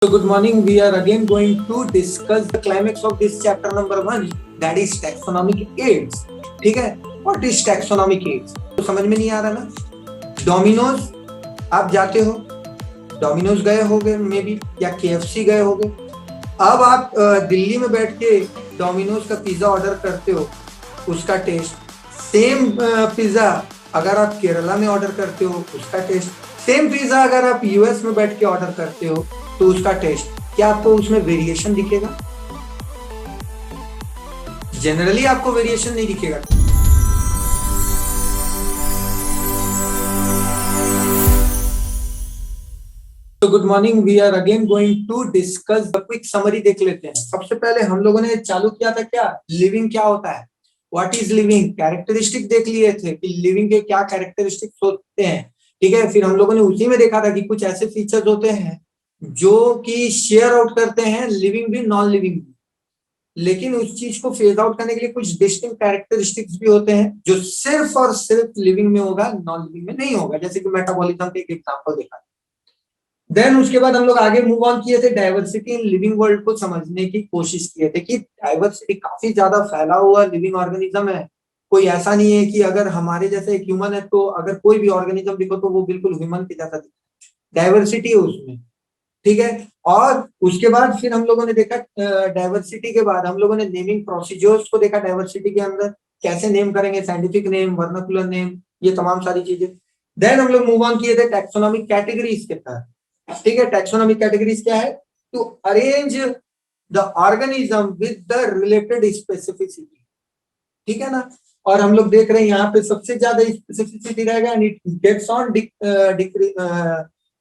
So good morning. We are again going to discuss the climax of this chapter number 1, that is taxonomic aids. ठीक है? What is taxonomic aids? तो समझ में नहीं आ रहा ना? डोमिनोज आप जाते हो, डोमिनोज गए होगे मे बी, या KFC गए होगे। अब आप दिल्ली में बैठ के डोमिनोज का पिज्जा ऑर्डर करते हो, उसका टेस्ट सेम पिज्जा अगर आप केरला में ऑर्डर करते हो उसका टेस्ट सेम पिज्जा अगर आप US में बैठ के ऑर्डर करते हो तो उसका टेस्ट, क्या आपको उसमें वेरिएशन दिखेगा? जनरली आपको वेरिएशन नहीं दिखेगा। तो good morning, we are again going to discuss the quick summary. देख लेते हैं। सबसे पहले हम लोगों ने चालू किया था क्या, लिविंग क्या होता है, व्हाट इज लिविंग, कैरेक्टरिस्टिक देख लिए थे कि लिविंग के क्या कैरेक्टरिस्टिक्स होते हैं। ठीक है, फिर हम लोगों ने उसी में देखा था कि कुछ ऐसे फीचर्स होते हैं जो कि शेयर आउट करते हैं लिविंग भी नॉन लिविंग भी, लेकिन उस चीज को फेज आउट करने के लिए कुछ डिस्टिंक्ट कैरेक्टरिस्टिक्स भी होते हैं जो सिर्फ और सिर्फ लिविंग में होगा, नॉन लिविंग में नहीं होगा, जैसे कि मेटाबॉलिज्म का एक एग्जांपल देखा। देन उसके बाद हम लोग आगे मूव ऑन किए थे, डाइवर्सिटी इन लिविंग वर्ल्ड को समझने की कोशिश किए थे कि डाइवर्सिटी काफी ज्यादा फैला हुआ लिविंग ऑर्गेनिज्म है। कोई ऐसा नहीं है कि अगर हमारे जैसे एक ह्यूमन है तो अगर कोई भी ऑर्गेनिज्म दिखो तो वो बिल्कुल ह्यूमन के जैसा दिखे, डाइवर्सिटी है उसमें। ठीक है, और उसके बाद फिर हम लोगों ने देखा डाइवर्सिटी के बाद हम लोगों ने नेमिंग प्रोसीजर्स को देखा। डाइवर्सिटी के अंदर कैसे नेम करेंगे, साइंटिफिक नेम, वर्नाकुलर नेम, ये तमाम सारी चीजें। देन हम लोग मूव ऑन किए थे टैक्सोनॉमिक कैटेगरीज के तहत। ठीक है, टैक्सोनॉमिक कैटेगरीज क्या है, to arrange the organism with the related specificity. ठीक है ना, और हम लोग देख रहे हैं यहाँ पे सबसे ज्यादा स्पेसिफिसिटी रहेगा and it gets on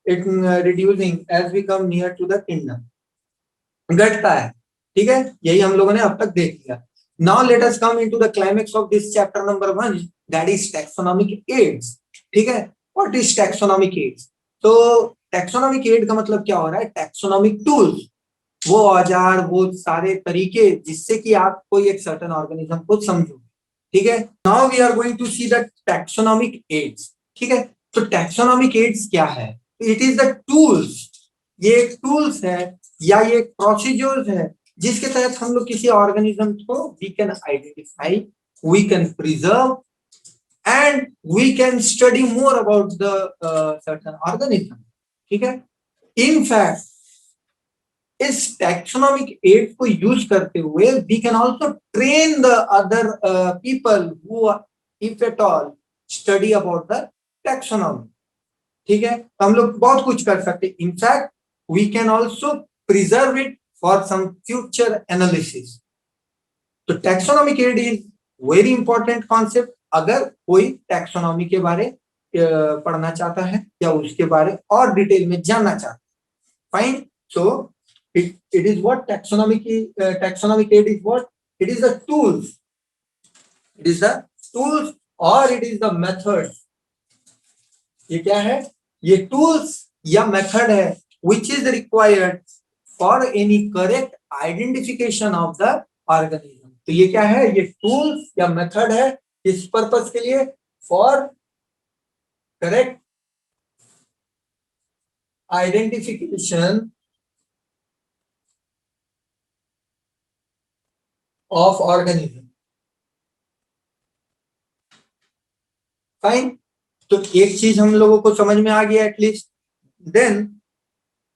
it reducing as we come near to the kingdom, घटता है। ठीक है, यही हम लोगों ने अब तक देख लिया। Now let us come into the climax of this chapter number 1, that is taxonomic aids. ठीक है, what is taxonomic aids? तो taxonomic aid का मतलब क्या हो रहा है, taxonomic tools, वो औजार, वो सारे तरीके जिससे कि आप कोई एक सर्टेन ऑर्गेनिज्म को समझो। ठीक है, now we are going to see the taxonomic aids. ठीक है, तो टैक्सोनॉमिक एड्स क्या है, इट इज द टूल्स, ये एक टूल्स है या ये एक प्रोसीजर्स है जिसके तहत हम लोग किसी ऑर्गेनिज्म को we can identify, we can preserve and we can study more about the certain organism. ठीक है, इन फैक्ट इस टैक्सोनॉमिक एड को यूज करते हुए we can also train the other people who if at all study about the taxonomy. ठीक है, तो हम लोग बहुत कुछ कर सकते हैं। In fact we can also preserve it for some future analysis. तो taxonomic aid is very important concept अगर कोई टैक्सोनॉमी के बारे पढ़ना चाहता है या उसके बारे और डिटेल में जानना चाहता है। Fine, so it is what taxonomic aid is, what it is the tools, it is the tools or it is the method। ये क्या है, ये टूल्स या मेथड है which is required for any correct identification of the organism। तो ये क्या है, ये टूल्स या मेथड है इस पर्पस के लिए, for correct identification of organism. Fine, तो एक चीज हम लोगों को समझ में आ गया एटलीस्ट। देन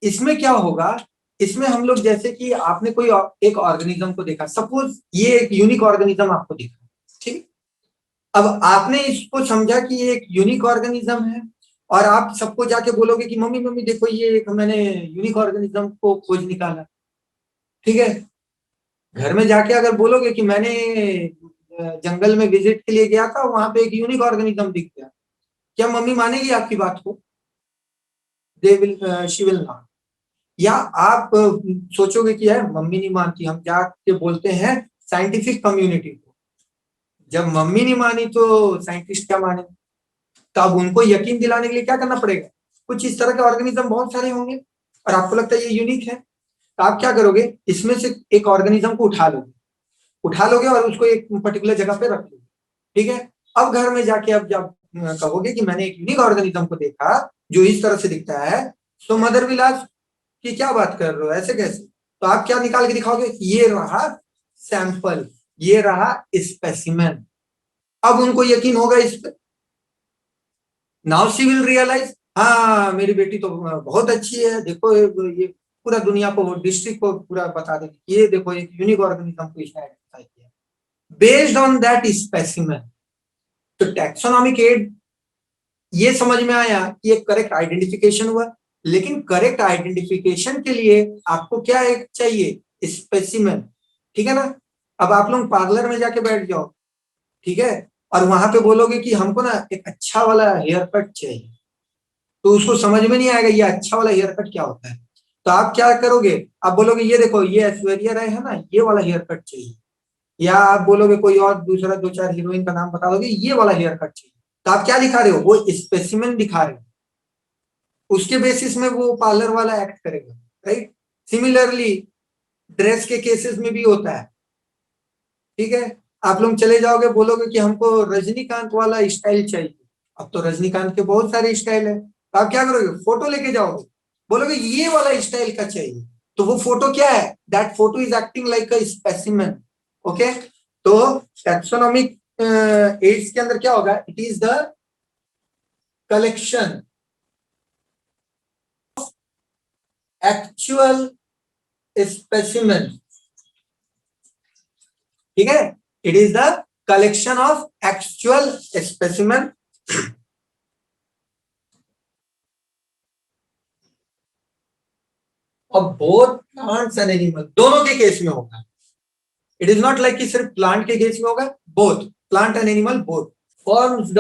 इसमें क्या होगा, इसमें हम लोग जैसे कि आपने कोई एक ऑर्गेनिज्म को देखा, सपोज ये एक यूनिक ऑर्गेनिज्म आपको दिखा। ठीक, अब आपने इसको समझा कि ये एक यूनिक ऑर्गेनिज्म है और आप सबको जाके बोलोगे कि मम्मी मम्मी देखो ये एक मैंने यूनिक ऑर्गेनिज्म को खोज निकाला। ठीक है, घर में जाके अगर बोलोगे कि मैंने जंगल में विजिट के लिए गया था, वहां पे एक यूनिक ऑर्गेनिज्म दिख गया, क्या मम्मी मानेगी आपकी बात को? They will she will not. या आप सोचोगे कि यार मम्मी नहीं मानती, हम जाके बोलते हैं साइंटिफिक कम्युनिटी को, जब मम्मी नहीं मानी तो साइंटिस्ट क्या माने? तो अब उनको यकीन दिलाने के लिए क्या करना पड़ेगा, कुछ इस तरह के ऑर्गेनिज्म बहुत सारे होंगे और आपको लगता है ये यूनिक है, तो आप क्या करोगे, इसमें से एक ऑर्गेनिज्म को उठा लोगे और उसको एक पर्टिकुलर जगह पे रख लोगे। ठीक है, अब घर में जाके अब जब कहोगे कि मैंने एक यूनिक ऑर्गेनिज्म को देखा जो इस तरह से दिखता है, तो मदर विल आस्क कि क्या बात कर रहे हो, ऐसे कैसे? तो आप क्या निकाल के दिखाओगे, ये रहा सैंपल, ये रहा स्पेसिमेन। अब उनको यकीन होगा इस पे, नाउ शी विल रियलाइज, हाँ मेरी बेटी तो बहुत अच्छी है, देखो ये पूरा दुनिया को, डिस्ट्रिक्ट को पूरा बता देगी, ये देखो एक यूनिक ऑर्गेनिज्म को इसने आइडेंटिफाई किया बेस्ड ऑन दैट स्पेसिमेन। तो टैक्सोनॉमिक एड ये समझ में आया कि एक करेक्ट आइडेंटिफिकेशन हुआ, लेकिन करेक्ट आइडेंटिफिकेशन के लिए आपको क्या एक चाहिए, स्पेसिमेन, ठीक है ना? अब आप लोग पार्लर में जाके बैठ जाओ, ठीक है, और वहां पे बोलोगे कि हमको ना एक अच्छा वाला हेयर कट चाहिए, तो उसको समझ में नहीं आएगा ये अच्छा वाला हेयर कट क्या होता है। तो आप क्या करोगे, आप बोलोगे ये देखो ये ऐश्वर्या राय है ना, ये वाला हेयर कट चाहिए, या आप बोलोगे कोई और दूसरा दो चार हीरोइन का नाम बता दोगे, ये वाला हेयर कट चाहिए। तो आप क्या दिखा रहे हो, वो स्पेसिमेन दिखा रहे हो, उसके बेसिस में वो पार्लर वाला एक्ट करेगा, राइट? सिमिलरली ड्रेस के केसेस में भी होता है, ठीक है, आप लोग चले जाओगे बोलोगे कि हमको रजनीकांत वाला स्टाइल चाहिए, अब तो रजनीकांत के बहुत सारे स्टाइल है, तो आप क्या करोगे, फोटो लेके जाओगे, बोलोगे ये वाला स्टाइल का चाहिए, तो वो फोटो क्या है, that photo is acting like a specimen. Okay, तो टैक्सोनॉमिक एड्स के अंदर क्या होगा, it is the collection actual specimen, ठीक है, it is the collection of actual specimen. और बोथ प्लांट्स एंड एनिमल दोनों के केस में होगा, इट इज नॉट लाइक कि सिर्फ प्लांट के केस में होगा, both plant and animal both forms the.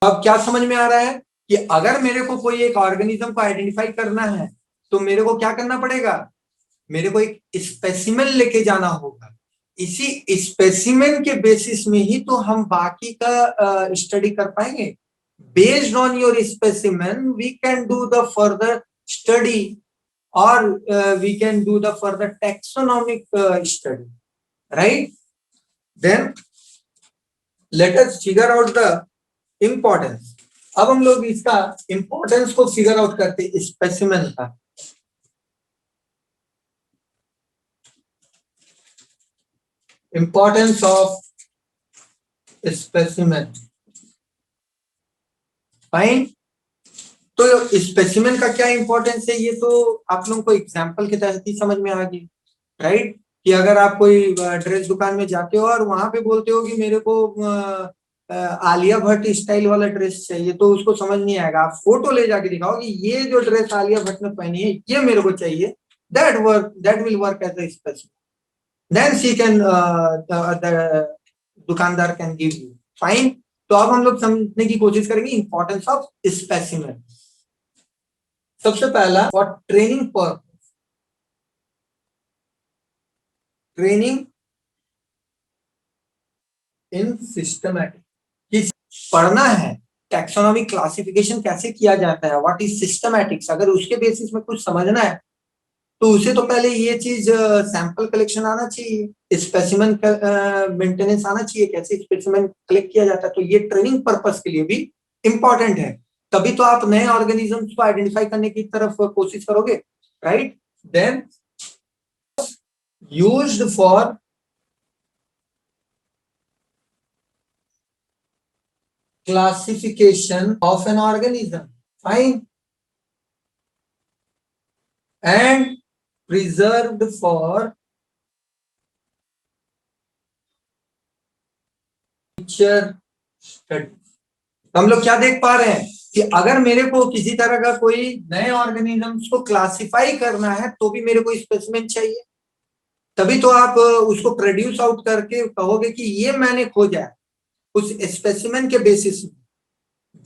अब क्या समझ में आ रहा है कि अगर मेरे को कोई एक ऑर्गेनिज्म को आइडेंटिफाई करना है तो मेरे को क्या करना पड़ेगा, मेरे को एक स्पेसिमेन लेके जाना होगा, इसी स्पेसिमेन के बेसिस में ही तो हम बाकी का स्टडी कर पाएंगे। Based on your specimen we can do the further study, or we can do the further taxonomic study, right? Then let us figure out the importance. अब हम लोग इसका इंपॉर्टेंस को फिगर आउट करते हैं स्पेसिमेन का। Importance of specimen, fine. तो specimen का क्या इंपॉर्टेंस है, ये तो आप लोगों को एग्जांपल के तहत ही समझ में आ गई, राइट? कि अगर आप कोई ड्रेस दुकान में जाते हो और वहां पे बोलते हो कि मेरे को आलिया भट्ट स्टाइल वाला ड्रेस चाहिए, तो उसको समझ नहीं आएगा, आप फोटो ले जाके दिखाओ कि ये जो ड्रेस आलिया भट्ट ने पहनी है ये मेरे को चाहिए, that will work as a specimen, then she can दुकानदार कैन गिव यू, फाइन। तो अब हम लोग समझने की कोशिश करेंगे इंपॉर्टेंस ऑफ स्पेसिमेन। सबसे पहला for training purpose, training in systematic, पढ़ना है टैक्सोनॉमिक क्लासिफिकेशन कैसे किया जाता है, व्हाट इज सिस्टमैटिक्स, अगर उसके बेसिस में कुछ समझना है तो उसे तो पहले ये चीज सैंपल कलेक्शन आना चाहिए, स्पेसिमेन मेंटेनेंस आना चाहिए, कैसे स्पेसिमेन कलेक्ट किया जाता है, तो ये ट्रेनिंग पर्पस के लिए भी इंपॉर्टेंट है, तभी तो आप नए ऑर्गेनिजम्स को आइडेंटिफाई करने की तरफ कोशिश करोगे, right? Then used for classification of an organism, fine, and preserved for future study। हम लोग क्या देख पा रहे हैं कि अगर मेरे को किसी तरह का कोई नए ऑर्गेनिजम्स को क्लासिफाई करना है तो भी मेरे को स्पेसिमेन चाहिए, तभी तो आप उसको प्रोड्यूस आउट करके कहोगे कि ये मैंने खोजा है उस स्पेसिमेन के बेसिस में।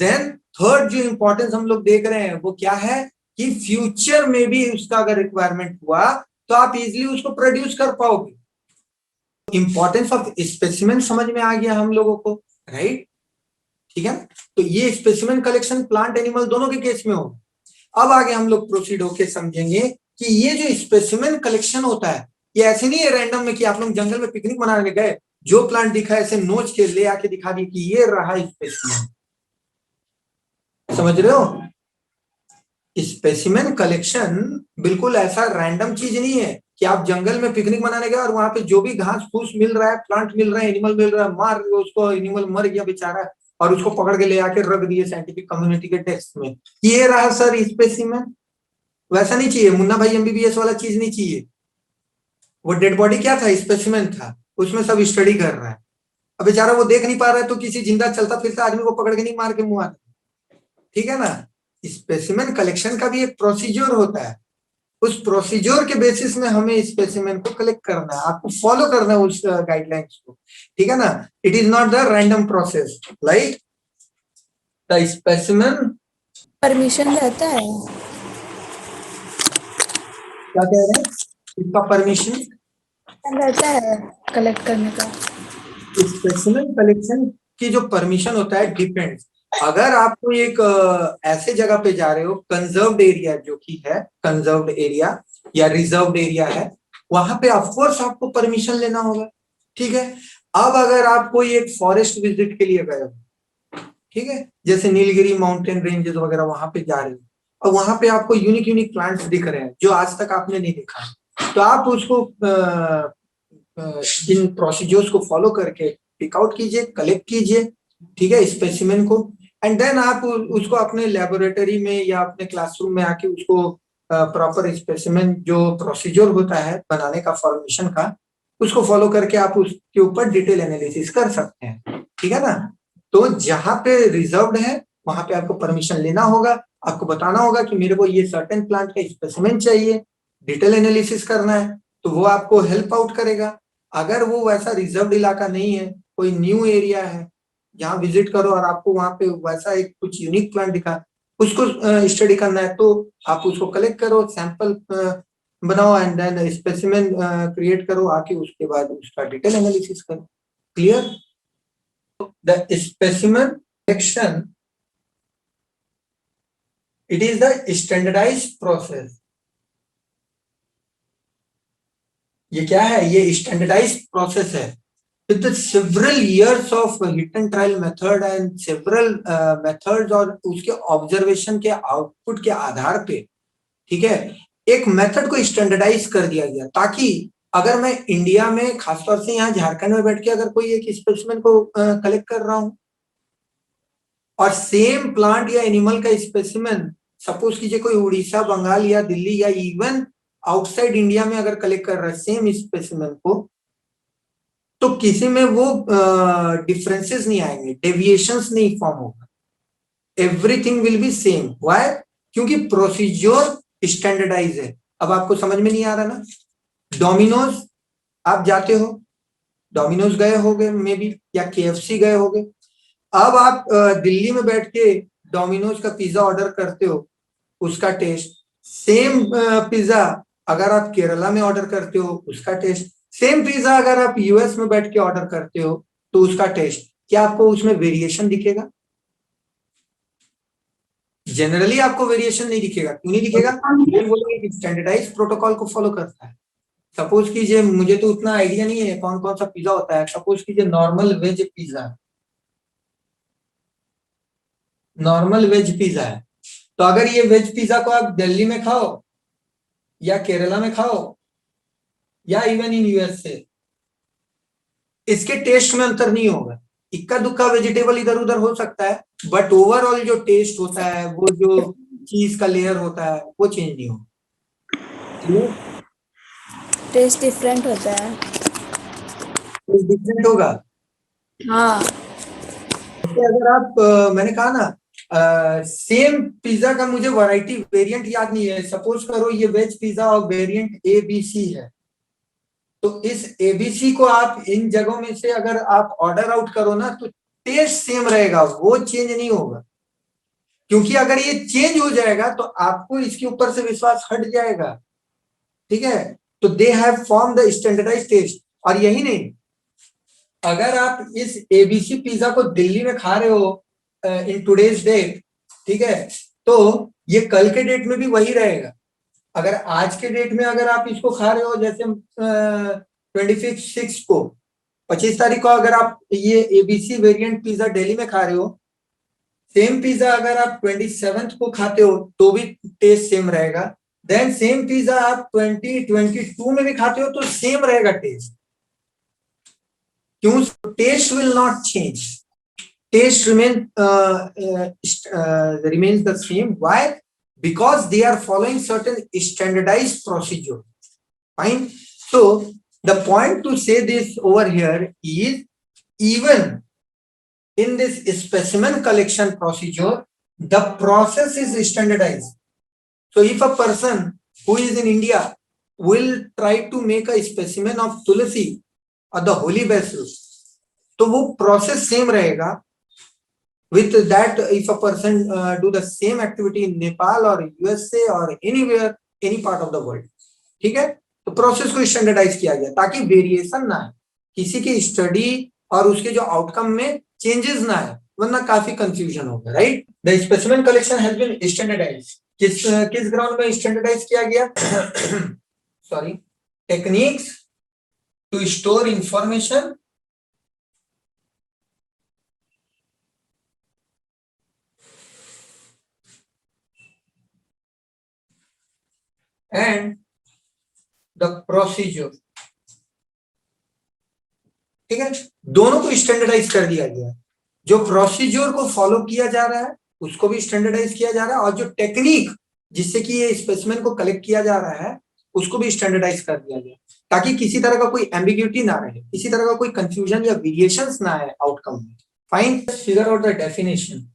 देन थर्ड जो इंपॉर्टेंस हम लोग देख रहे हैं वो क्या है कि फ्यूचर में भी उसका अगर रिक्वायरमेंट हुआ तो आप इजीली उसको प्रोड्यूस कर पाओगे। इंपॉर्टेंस ऑफ स्पेसिमेन समझ में आ गया हम लोगों को, राइट? ठीक है, तो ये स्पेसिमेन कलेक्शन प्लांट एनिमल दोनों के केस में हो। अब आगे हम लोग प्रोसीड होके समझेंगे कि ये जो स्पेसिमेन कलेक्शन होता है ये ऐसे नहीं है रैंडम में कि आप लोग जंगल में पिकनिक मनाने गए, जो प्लांट दिखा ऐसे नोच के ले आके दिखा दी कि ये रहा स्पेसिमेन। समझ रहे हो? स्पेसिमेन कलेक्शन बिल्कुल ऐसा रैंडम चीज नहीं है कि आप जंगल में पिकनिक मनाने गए और वहां पे जो भी घास फूस मिल रहा है, प्लांट मिल रहा है, एनिमल मिल रहा है, मार रहे हो उसको, एनिमल मर गया बेचारा और उसको पकड़ के ले आके रख दिए साइंटिफिक कम्युनिटी के डेस्क में, ये रहा सर स्पेसिमेन। वैसा नहीं चाहिए, मुन्ना भाई एमबीबीएस वाला चीज नहीं चाहिए। वो डेड बॉडी क्या था? स्पेसिमेन था, उसमें सब स्टडी कर रहा है। अब बेचारा वो देख नहीं पा रहा है तो किसी जिंदा चलता फिरता आदमी को पकड़ के नहीं मार के मुआ, ठीक है ना? स्पेसिमेन कलेक्शन का भी एक प्रोसीजर होता है, उस प्रोसीजर के बेसिस में हमें स्पेसिमेन को कलेक्ट करना है, आपको फॉलो करना है उस गाइडलाइंस को, ठीक है ना? It is not the random process like the specimen. Permission रहता है? क्या कह रहे हैं? इसका परमिशन रहता है कलेक्ट करने का? स्पेसिमेन कलेक्शन की जो परमिशन होता है डिपेंड्स। अगर आपको एक ऐसे जगह पे जा रहे हो, कंजर्व्ड एरिया जो कि है, कंजर्व्ड एरिया या रिजर्व्ड एरिया है, वहां पे ऑफकोर्स आपको परमिशन लेना होगा, ठीक है? अब अगर आप कोई एक फॉरेस्ट विजिट के लिए गए हो, ठीक है, जैसे नीलगिरी माउंटेन रेंजेस वगैरह, वहां पे जा रहे हो और वहां पे आपको यूनिक यूनिक प्लांट्स दिख रहे हैं जो आज तक आपने नहीं देखा, तो आप उसको इन प्रोसीजर्स को फॉलो करके पिक आउट कीजिए, कलेक्ट कीजिए, ठीक है, स्पेसिमेन को, एंड देन आप उसको अपने लेबोरेटरी में या अपने क्लासरूम में आके उसको प्रॉपर स्पेसिमेन जो प्रोसीजर होता है बनाने का, फॉर्मेशन का, उसको फॉलो करके आप उसके ऊपर डिटेल एनालिसिस कर सकते हैं, ठीक है ना? तो जहां पे रिजर्व्ड है वहां पे आपको परमिशन लेना होगा, आपको बताना होगा कि मेरे को ये सर्टेन प्लांट का स्पेसिमेन चाहिए, डिटेल एनालिसिस करना है, तो वो आपको हेल्प आउट करेगा। अगर वो वैसा रिजर्व्ड इलाका नहीं है, कोई न्यू एरिया है जहाँ विजिट करो और आपको वहां पे वैसा एक कुछ यूनिक प्लांट दिखा, उसको स्टडी करना है, तो आप उसको कलेक्ट करो, सैंपल बनाओ एंड देन स्पेसिमेन क्रिएट करो, आके उसके बाद उसका डिटेल एनालिसिस करो। Clear? The specimen collection, it is the standardized process। ये क्या है? ये स्टैंडर्डाइज्ड प्रोसेस है with several years of hit and trial method and several methods, और उसके ऑब्जर्वेशन के आउटपुट के आधार पे, ठीक है, एक मेथड को स्टैंडर्डाइज कर दिया गया, ताकि अगर मैं इंडिया में, खासतौर से यहाँ झारखंड में बैठ के अगर कोई एक स्पेसिमेन को कलेक्ट कर रहा हूं और सेम प्लांट या एनिमल का स्पेसिमेन, सपोज कीजिए कोई उड़ीसा, बंगाल या दिल्ली या इवन आउटसाइड इंडिया में अगर कलेक्ट कर रहा है सेम स्पेसिमेन को, तो किसी में वो डिफरेंसेस नहीं आएंगे, डेविएशंस नहीं फॉर्म होगा, everything will be same. Why? क्योंकि प्रोसीजर स्टैंडर्डाइज है। अब आपको समझ में नहीं आ रहा ना? डोमिनोज आप जाते हो, डोमिनोज गए होगे मे बी, या केएफसी गए होगे, अब आप दिल्ली में बैठ के डोमिनोज का पिज्जा ऑर्डर करते हो, उसका टेस्ट सेम, पिज्जा अगर आप केरला में ऑर्डर करते हो उसका टेस्ट सेम, पिज्जा अगर आप यूएस में बैठ के ऑर्डर करते हो तो उसका टेस्ट, क्या आपको उसमें वेरिएशन दिखेगा? जनरली आपको वेरिएशन नहीं दिखेगा। क्यों नहीं दिखेगा? ये बोलेंगे कि स्टैंडर्डाइज प्रोटोकॉल को फॉलो करता है। सपोज कीजिए, मुझे तो उतना आइडिया नहीं है कौन कौन सा पिज्जा होता है, सपोज कीजिए नॉर्मल वेज पिज्जा है, तो अगर ये वेज पिज्जा को आप दिल्ली में खाओ या केरला में खाओ या इवन इन यूएस से, इसके टेस्ट में अंतर नहीं होगा। इक्का दुक्का वेजिटेबल इधर उधर हो सकता है, बट ओवरऑल जो टेस्ट होता है, वो जो चीज का लेयर होता है, वो चेंज नहीं होगा। टेस्ट डिफरेंट होता है? डिफरेंट होगा। हाँ। जैसे अगर आप मैंने कहा ना, सेम पिज्जा का मुझे वैरायटी वेरिएंट याद नहीं है, सपोज करो ये वेज पिज्जा और वेरिएंट एबीसी है, तो इस एबीसी को आप इन जगहों में से अगर आप ऑर्डर आउट करो ना, तो टेस्ट सेम रहेगा, वो चेंज नहीं होगा। क्योंकि अगर ये चेंज हो जाएगा तो आपको इसके ऊपर से विश्वास हट जाएगा, ठीक है? तो they have form the standardise test. और यही नहीं, अगर आप इस एबीसी पिज्जा को दिल्ली में खा रहे हो इन टुडेज डेट, ठीक है, तो ये कल के डेट में भी वही रहेगा। अगर आज के डेट में अगर आप इसको खा रहे हो, जैसे 25 को, 25 तारीख को अगर आप ये एबीसी वेरिएंट पिज्जा दिल्ली में खा रहे हो, सेम पिज्जा अगर आप 27th को खाते हो तो भी टेस्ट सेम रहेगा, देन सेम पिज्जा आप 2022 में भी खाते हो तो सेम रहेगा टेस्ट। क्यों? Test will not change, test remains the same. Why? Because they are following certain standardized procedure. Fine. So the point to say this over here is, even in this specimen collection procedure, the process is standardized. So if a person who is in India will try to make a specimen of tulsi or the holy basil, तो वो process same रहेगा. With that, if a person do the same activity in Nepal or USA or anywhere, any part of the world, ठीक है, तो process को standardise किया गया ताकि वेरिएशन ना है, किसी की स्टडी और उसके जो आउटकम में चेंजेस ना है, वरना काफी कंफ्यूजन होगा, right. The specimen collection has been standardise. किस ग्राउंड में स्टैंडर्डाइज किया गया? Sorry, techniques to store information and the procedure. ठीक है, दोनों को स्टैंडर्डाइज कर दिया गया। जो प्रोसीजर को फॉलो किया जा रहा है उसको भी स्टैंडर्डाइज किया जा रहा है, और जो टेक्निक जिससे कि ये स्पेसिमेन को कलेक्ट किया जा रहा है उसको भी स्टैंडर्डाइज कर दिया गया, ताकि किसी तरह का कोई एम्बिग्यूटी ना रहे, किसी तरह का कोई कंफ्यूजन या वेरिएशंस ना आए आउटकम में। Fine, figure out the definition.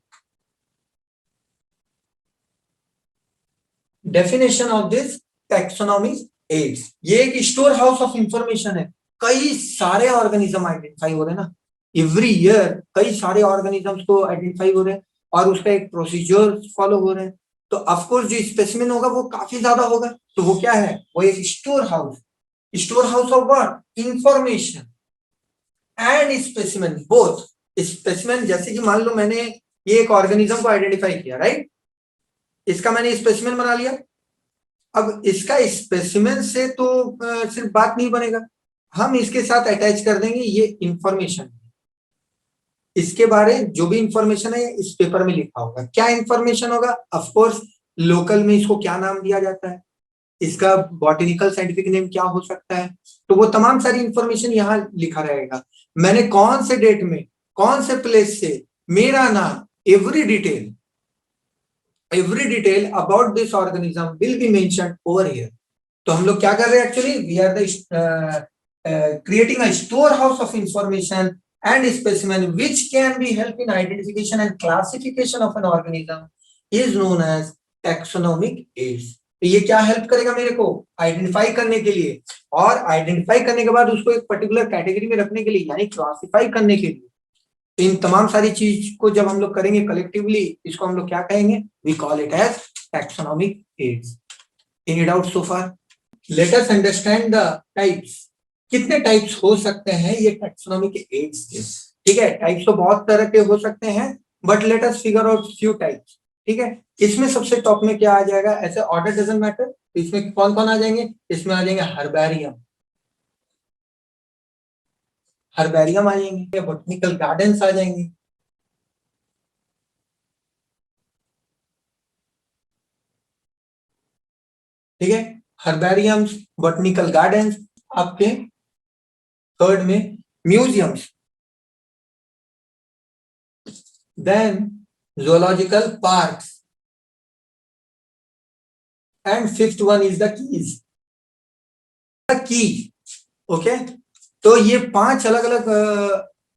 Definition of this taxonomy aids, ये एक स्टोर हाउस ऑफ इंफॉर्मेशन है। कई सारे ऑर्गेनिज्म आइडेंटिफाई हो रहे हैं ना, एवरी ईयर कई सारे ऑर्गेनिजम्स को आइडेंटिफाई हो रहे हैं और उसका एक प्रोसीजर फॉलो हो रहे हैं, तो ऑफकोर्स जो स्पेसिमेन होगा वो काफी ज्यादा होगा। तो वो क्या है? वो एक store house of what? Information and specimen both. Specimen जैसे कि मान लो मैंने ये एक ऑर्गेनिज्म को आइडेंटिफाई किया, राइट, इसका मैंने स्पेसिमेन बना लिया। अब इसका स्पेसिमेन से तो सिर्फ बात नहीं बनेगा, हम इसके साथ अटैच कर देंगे ये इंफॉर्मेशन। इसके बारे जो भी इंफॉर्मेशन है इस पेपर में लिखा होगा। क्या इंफॉर्मेशन होगा? ऑफ कोर्स लोकल में इसको क्या नाम दिया जाता है, इसका बॉटनिकल साइंटिफिक नेम क्या हो सकता है, तो वो तमाम सारी इंफॉर्मेशन यहाँ लिखा रहेगा। मैंने कौन से डेट में कौन से प्लेस से, मेरा नाम, every detail about this organism will be mentioned over here. तो हम लोग क्या कर रहे हैं? Actually we are the creating a storehouse of information and specimen which can be help in identification and classification of an organism is known as taxonomic aids। तो ये क्या हेल्प करेगा मेरे को? आइडेंटिफाई करने के लिए, और आइडेंटिफाई करने के बाद उसको एक पर्टिकुलर कैटेगरी में रखने के लिए, यानी क्लासिफाई करने के लिए। तो इन तमाम सारी चीज को जब हम लोग करेंगे कलेक्टिवली, इसको हम लोग क्या कहेंगे? We call it as taxonomic aids. Any doubt so far? Let us understand the types. कितने टाइप्स हो सकते हैं ये टैक्सोनॉमिक एड्स के? ठीक है, टाइप्स तो बहुत तरह के हो सकते हैं, but let us figure out few types. ठीक है, इसमें सबसे टॉप में क्या आ जाएगा? ऐसे ऑर्डर डजंट मैटर, इसमें कौन कौन आ जाएंगे? इसमें आ जाएंगे हर्बेरियम आ जाएंगे, बॉटनिकल गार्डन्स आ जाएंगे, ठीक है, हर्बेरियम्स, बॉटनिकल गार्डन्स। आपके थर्ड में museums, then zoological parks, and fifth one is the keys, the key। okay, तो ये 5 अलग अलग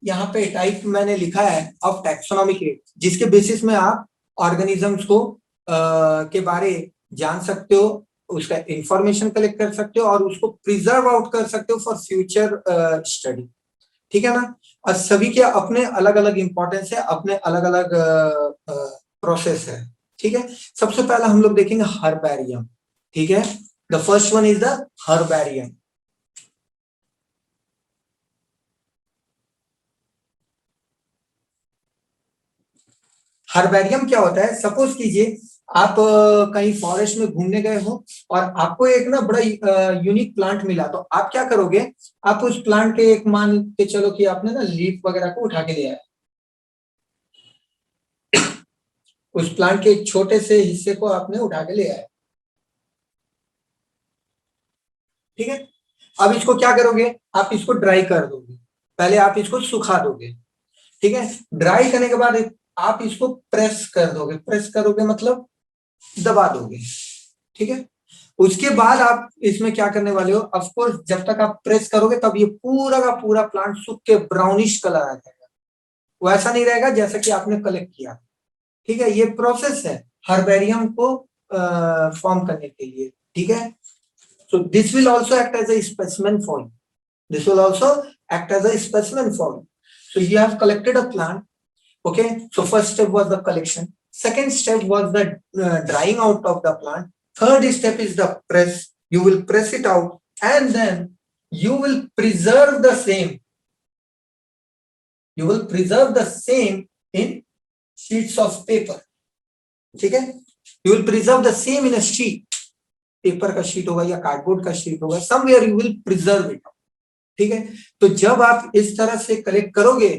यहाँ पे टाइप मैंने लिखा है ऑफ टैक्सोनॉमिक एड, जिसके बेसिस में आप ऑर्गेनिजम्स को के बारे जान सकते हो, उसका इंफॉर्मेशन कलेक्ट कर सकते हो और उसको प्रिजर्व आउट कर सकते हो फॉर फ्यूचर स्टडी। ठीक है ना? और सभी के अपने अलग अलग इंपॉर्टेंस है, अपने अलग अलग प्रोसेस है। ठीक है, सबसे पहला हम लोग देखेंगे हर्बेरियम। ठीक है, the first one is the herbarium. Herbarium क्या होता है? सपोज कीजिए आप कहीं फॉरेस्ट में घूमने गए हो और आपको एक ना बड़ा यूनिक प्लांट मिला, तो आप क्या करोगे? आप उस प्लांट के एक मान के चलो कि आपने ना लीफ वगैरह को उठा के ले आया, उस प्लांट के एक छोटे से हिस्से को आपने उठा के ले आए, ठीक है। अब इसको क्या करोगे, आप इसको ड्राई कर दोगे, पहले आप इसको सुखा दोगे, ठीक है। ड्राई करने के बाद आप इसको प्रेस कर दोगे, प्रेस करोगे मतलब दबा दोगे, ठीक है। उसके बाद आप इसमें क्या करने वाले हो, ऑफ कोर्स जब तक आप प्रेस करोगे तब ये पूरा का पूरा प्लांट सूख के ब्राउनिश कलर आ जाएगा, वो ऐसा नहीं रहेगा जैसा कि आपने कलेक्ट किया, ठीक है। ये प्रोसेस है हर्बेरियम को फॉर्म करने के लिए, ठीक है। So this will also act as a specimen for you, this will also act as a specimen for you. So you have collected a plant, okay. So first step was the collection, second step was the drying out of the plant, third step is the press. You will press it out and then you will preserve the same, you will preserve the same in sheets of paper, ठीक है। you will preserve the same in a sheet, paper का sheet होगा या cardboard का sheet होगा, somewhere you will preserve it, ठीक है। तो जब आप इस तरह से कलेक्ट करोगे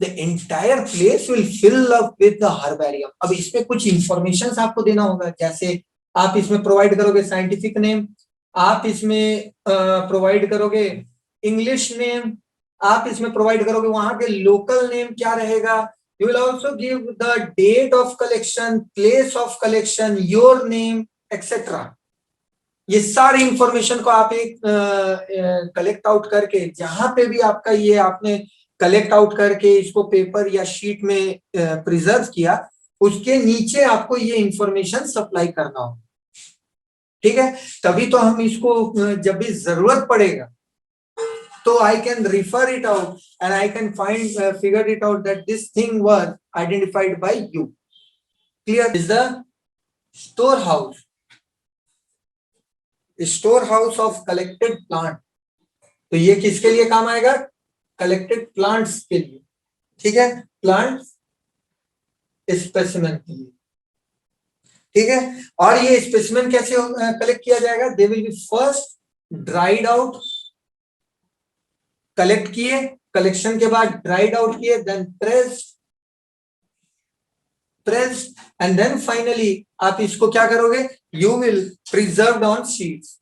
the entire place will fill up with the herbarium. अब इसमें कुछ इंफॉर्मेशन आपको देना होगा, जैसे आप इसमें प्रोवाइड करोगे साइंटिफिक नेम, आप इसमें प्रोवाइड करोगे इंग्लिश नेम, आप इसमें प्रोवाइड करोगे वहां के लोकल नेम क्या रहेगा, you will also give the date of collection, place of collection, your name etcetera. ये सारी इंफॉर्मेशन को आप एक कलेक्ट आउट करके, जहां पे भी आपका ये आपने कलेक्ट आउट करके इसको पेपर या शीट में प्रिजर्व किया, उसके नीचे आपको ये इंफॉर्मेशन सप्लाई करना हो, ठीक है। तभी तो हम इसको जब भी जरूरत पड़ेगा तो I can refer it out and I can find figure it out that this thing was identified by you. Clear? Is the store house, store house of collected plant. तो ये किसके लिए काम आएगा, कलेक्टेड प्लांट्स के लिए, ठीक है, प्लांट स्पेसिमेन के लिए, ठीक है। और ये स्पेसिमेन कैसे कलेक्ट किया जाएगा, they will be first dried out, collect किए, कलेक्शन के बाद ड्राइड आउट किए, then press and then finally आप इसको क्या करोगे, you will preserve on sheets.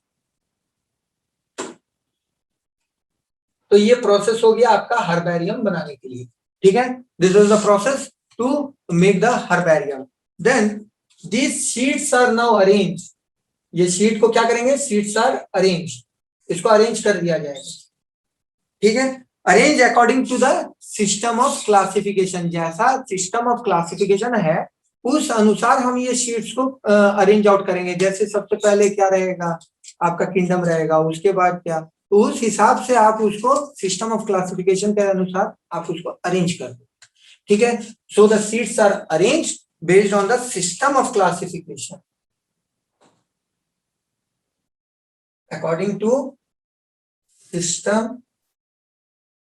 तो ये प्रोसेस हो गया आपका हर्बेरियम बनाने के लिए, ठीक है। This is the process to make the herbarium. Then these sheets are now arrange, ये शीट को क्या करेंगे, शीट्स आर अरेंज, इसको अरेंज कर दिया जाएगा, ठीक है। Arrange according to the system of classification, जैसा सिस्टम ऑफ क्लासिफिकेशन है उस अनुसार हम ये शीट्स को अरेंज आउट करेंगे। जैसे सबसे पहले क्या रहेगा, आपका किंगडम रहेगा, उसके बाद क्या, तो उस हिसाब से आप उसको सिस्टम ऑफ क्लासिफिकेशन के अनुसार आप उसको अरेंज कर दो, ठीक है। So the sheets are arrange based on the system of classification according to system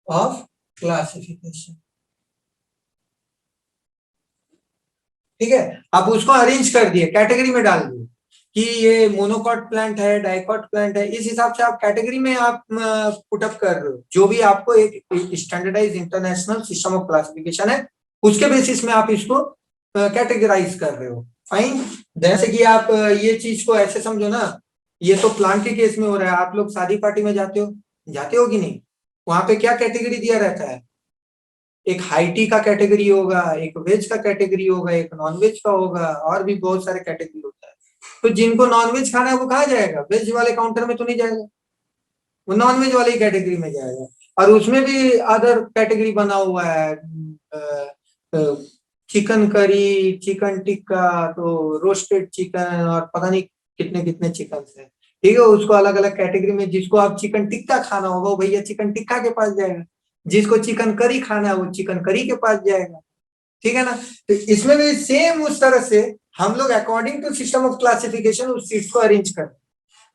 of classification, ठीक है। आप उसको अरेंज कर दिए, कैटेगरी में डाल दिए कि ये मोनोकॉट प्लांट है, डाइकॉट प्लांट है, इस हिसाब से आप कैटेगरी में आप पुटअप कर रहे हो, जो भी आपको एक standardise international system of classification है उसके बेसिस में आप इसको कैटेगराइज कर रहे हो, फाइन। जैसे कि आप ये चीज को ऐसे समझो ना, ये तो प्लांट के केस में हो रहा है, आप लोग शादी पार्टी में जाते हो कि नहीं, वहां पे क्या कैटेगरी दिया रहता है, एक हाई टी का कैटेगरी होगा, एक वेज का कैटेगरी होगा, एक नॉन वेज का होगा, और भी बहुत सारे कैटेगरी होता है। तो जिनको नॉन वेज खाना है वो कहाँ जाएगा, वेज वाले काउंटर में तो नहीं जाएगा, वो नॉन वेज वाली कैटेगरी में जाएगा। और उसमें भी अदर कैटेगरी बना हुआ है, चिकन करी, चिकन टिक्का, तो रोस्टेड चिकन और पता नहीं कितने कितने चिकन है, ठीक है। उसको अलग अलग कैटेगरी में, जिसको आप चिकन टिक्का खाना होगा वो भैया चिकन टिक्का के पास जाएगा, जिसको चिकन करी खाना है वो चिकन करी के पास जाएगा, ठीक है ना। तो इसमें भी सेम उस तरह से हम लोग according to system of classification उस चीज को अरेंज कर,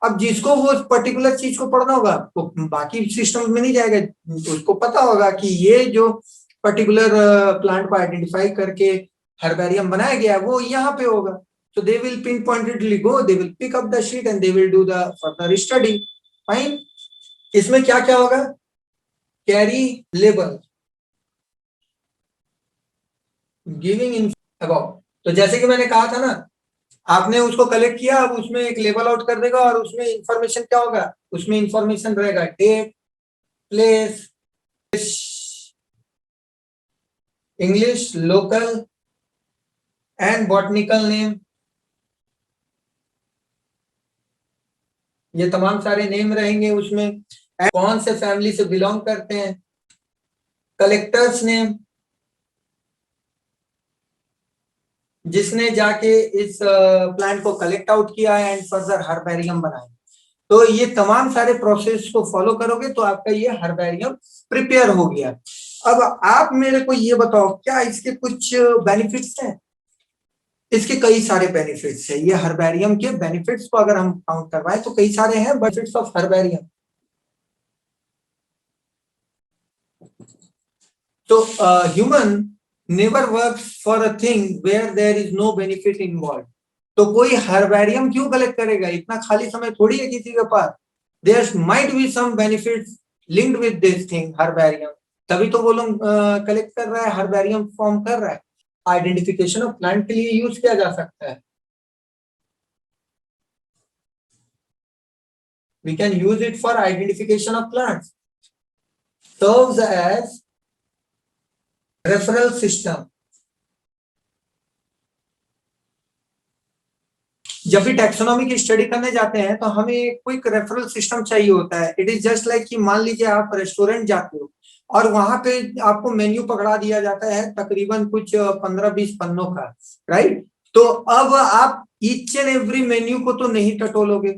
अब जिसको वो पर्टिकुलर चीज को पढ़ना होगा वो बाकी सिस्टम में नहीं जाएगा, उसको पता होगा कि ये जो पर्टिकुलर प्लांट को आइडेंटिफाई करके हर्बेरियम बनाया गया वो यहाँ पे होगा। So they will pinpointedly go, they will pick up the sheet and they will do the further study. Fine. इसमें क्या क्या होगा, carry label, giving in about, तो जैसे कि मैंने कहा था ना, आपने उसको कलेक्ट किया, अब उसमें एक लेबल आउट कर देगा और उसमें इंफॉर्मेशन क्या होगा, उसमें इंफॉर्मेशन रहेगा date, place, English, local and botanical name. ये तमाम सारे नेम रहेंगे उसमें, कौन से फैमिली से बिलोंग करते हैं, कलेक्टर्स नेम, जिसने जाके इस प्लांट को कलेक्ट आउट किया है एंड फर्दर हर्बेरियम बनाया। तो ये तमाम सारे प्रोसेस को फॉलो करोगे तो आपका ये हर्बेरियम प्रिपेयर हो गया। अब आप मेरे को ये बताओ, क्या इसके कुछ बेनिफिट्स हैं? इसके कई सारे बेनिफिट्स है। ये हर्बेरियम के बेनिफिट्स को अगर हम काउंट करवाएं तो कई सारे हैं बेनिफिट्स ऑफ हर्बेरियम। तो human never works for a thing where there is no benefit involve. तो कोई हर्बेरियम क्यों कलेक्ट करेगा? इतना खाली समय थोड़ी है किसी के पास। There might be some benefits linked with this thing herbarium, तभी तो वो लोग कलेक्ट कर रहा है, हर्बेरियम फॉर्म कर रहा है। आइडेंटिफिकेशन ऑफ प्लांट के लिए यूज किया जा सकता है। We can use it for identification of plants. Serves as referral system. जब भी टैक्सोनॉमी की स्टडी करने जाते हैं तो हमें एक क्विक रेफरल सिस्टम चाहिए होता है। इट इज जस्ट लाइक कि मान लीजिए आप रेस्टोरेंट जाते हो और वहां पे आपको मेन्यू पकड़ा दिया जाता है तकरीबन कुछ 15-20 पन्नों का, राइट? तो अब आप ईच एंड एवरी मेन्यू को तो नहीं टटोलोगे।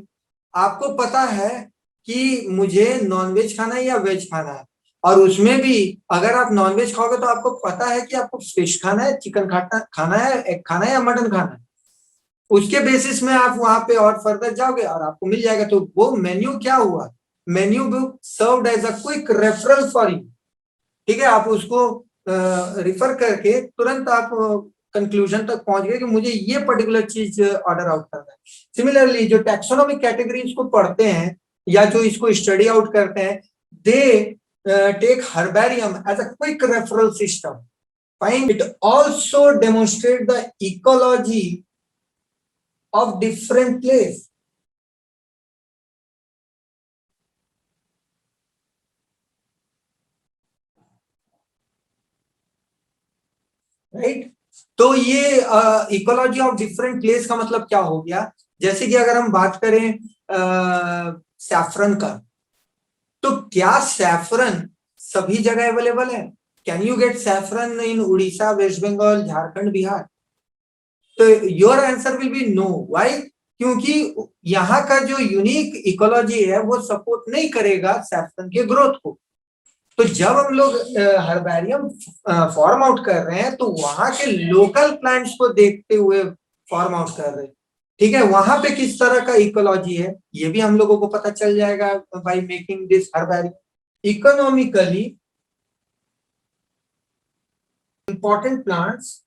आपको पता है कि मुझे नॉनवेज खाना है या वेज खाना है, और उसमें भी अगर आप नॉनवेज खाओगे तो आपको पता है कि आपको फिश खाना है, चिकन खाना है, एग खाना है या मटन खाना है। उसके बेसिस में आप वहां पे और फर्दर जाओगे और आपको मिल जाएगा। तो वो मेन्यू क्या हुआ? Menu book served as a quick referral for you. ठीक है, आप उसको रिफर करके तुरंत आप कंक्लूजन तक पहुंच गए कि मुझे ये पर्टिकुलर चीज ऑर्डर आउट करना है। सिमिलरली जो टैक्सोनॉमिक कैटेगरीज को पढ़ते हैं या जो इसको स्टडी आउट करते हैं, they take herbarium as a quick referral system. Fine, it also demonstrate the ecology of different place. Right? तो ये इकोलॉजी ऑफ डिफरेंट प्लेस का मतलब क्या हो गया? जैसे कि अगर हम बात करें सैफरन का, तो क्या सैफरन सभी जगह अवेलेबल है? Can you get saffron in Orissa, West Bengal, Jharkhand, Bihar? तो your answer will be no. Why? क्योंकि यहाँ का जो यूनिक इकोलॉजी है वो सपोर्ट नहीं करेगा सैफरन के ग्रोथ को। तो जब हम लोग हर्बेरियम फॉर्म आउट कर रहे हैं तो वहां के लोकल प्लांट्स को देखते हुए फॉर्म आउट कर रहे हैं। ठीक है, वहां पे किस तरह का इकोलॉजी है ये भी हम लोगों को पता चल जाएगा by making this herbarium. Economically important plants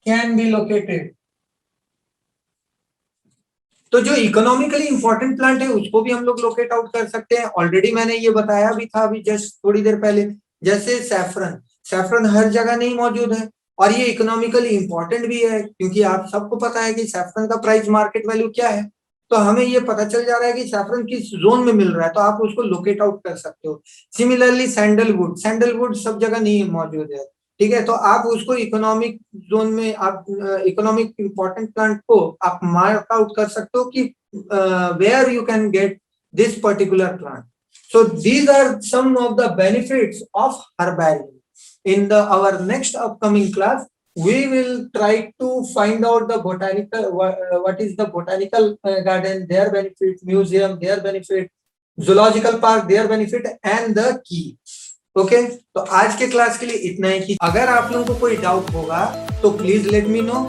can be located. तो जो इकोनॉमिकली इंपॉर्टेंट प्लांट है उसको भी हम लोग लोकेट आउट कर सकते हैं। ऑलरेडी मैंने ये बताया भी था अभी जस्ट थोड़ी देर पहले। जैसे सैफरन, सैफरन हर जगह नहीं मौजूद है और ये इकोनॉमिकली इंपॉर्टेंट भी है, क्योंकि आप सबको पता है कि सैफरन का प्राइस मार्केट वैल्यू क्या है। तो हमें ये पता चल जा रहा है कि सैफरन किस जोन में मिल रहा है, तो आप उसको लोकेट आउट कर सकते हो। सिमिलरली सैंडलवुड, सैंडलवुड सब जगह नहीं मौजूद है। ठीक है, तो आप उसको इकोनॉमिक जोन में, आप इकोनॉमिक इंपॉर्टेंट प्लांट को आप मार्क आउट कर सकते हो कि where you can get this particular plant. So these are some of the benefits of herbarium. In our next upcoming class, we will try to find out the botanical, what is the botanical garden, their benefit, museum, their benefit, zoological park, their benefit, and the key. Okay, तो आज के class के लिए इतना ही। कि अगर आप लोगों को कोई डाउट होगा तो प्लीज लेट मी नो।